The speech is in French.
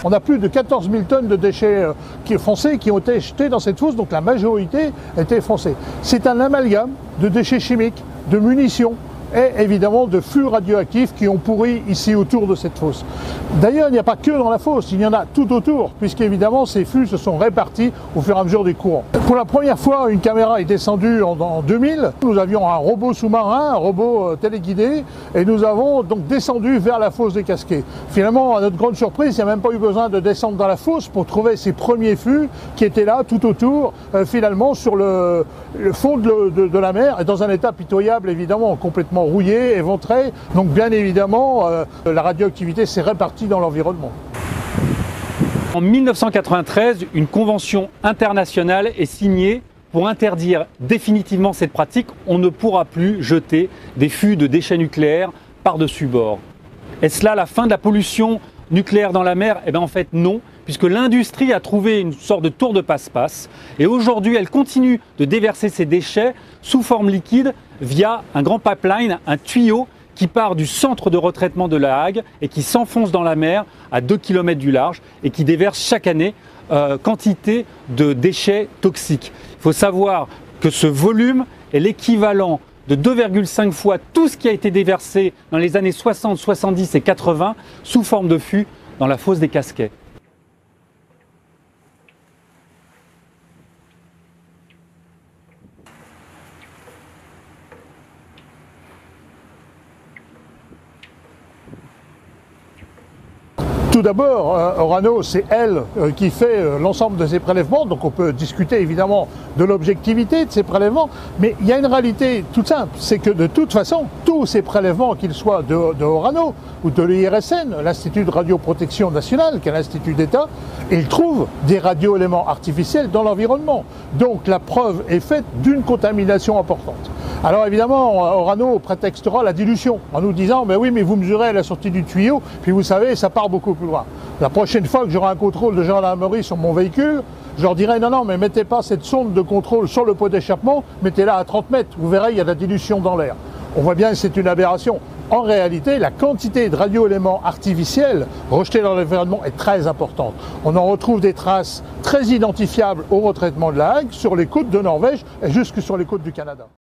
On a plus de 14 000 tonnes de déchets foncés qui ont été jetés dans cette fosse, donc la majorité était foncée. C'est un amalgame de déchets chimiques, de munitions et évidemment de flux radioactifs qui ont pourri ici autour de cette fosse. D'ailleurs, il n'y a pas que dans la fosse, il y en a tout autour, puisqu'évidemment ces flux se sont répartis au fur et à mesure des courants. Pour la première fois, une caméra est descendue en 2000. Nous avions un robot sous-marin, un robot téléguidé, et nous avons donc descendu vers la fosse des Casquets. Finalement, à notre grande surprise, il n'y a même pas eu besoin de descendre dans la fosse pour trouver ces premiers flux qui étaient là tout autour, finalement sur le fond de la mer, et dans un état pitoyable évidemment, complètement rouillé, éventré. Donc bien évidemment, la radioactivité s'est répartie dans l'environnement. En 1993, une convention internationale est signée pour interdire définitivement cette pratique. On ne pourra plus jeter des fûts de déchets nucléaires par-dessus bord. Est-ce là la fin de la pollution nucléaire dans la mer? Eh bien en fait non, puisque l'industrie a trouvé une sorte de tour de passe-passe et aujourd'hui elle continue de déverser ses déchets sous forme liquide via un grand pipeline, un tuyau qui part du centre de retraitement de La Hague et qui s'enfonce dans la mer à 2 km du large et qui déverse chaque année quantité de déchets toxiques. Il faut savoir que ce volume est l'équivalent de 2,5 fois tout ce qui a été déversé dans les années 60, 70 et 80 sous forme de fûts dans la fosse des Casquets. Tout d'abord, Orano, c'est elle qui fait l'ensemble de ces prélèvements, donc on peut discuter évidemment de l'objectivité de ces prélèvements, mais il y a une réalité toute simple, c'est que de toute façon, tous ces prélèvements, qu'ils soient de Orano ou de l'IRSN, l'Institut de radioprotection nationale, qui est l'Institut d'État, ils trouvent des radioéléments artificiels dans l'environnement. Donc la preuve est faite d'une contamination importante. Alors évidemment, Orano prétextera la dilution en nous disant « mais oui, mais vous mesurez à la sortie du tuyau, puis vous savez, ça part beaucoup plus loin. » La prochaine fois que j'aurai un contrôle de gendarmerie sur mon véhicule, je leur dirai « non, non, mais mettez pas cette sonde de contrôle sur le pot d'échappement, mettez-la à 30 mètres, vous verrez, il y a de la dilution dans l'air. » On voit bien que c'est une aberration. En réalité, la quantité de radioéléments artificiels rejetés dans l'environnement est très importante. On en retrouve des traces très identifiables au retraitement de La Hague, sur les côtes de Norvège et jusque sur les côtes du Canada.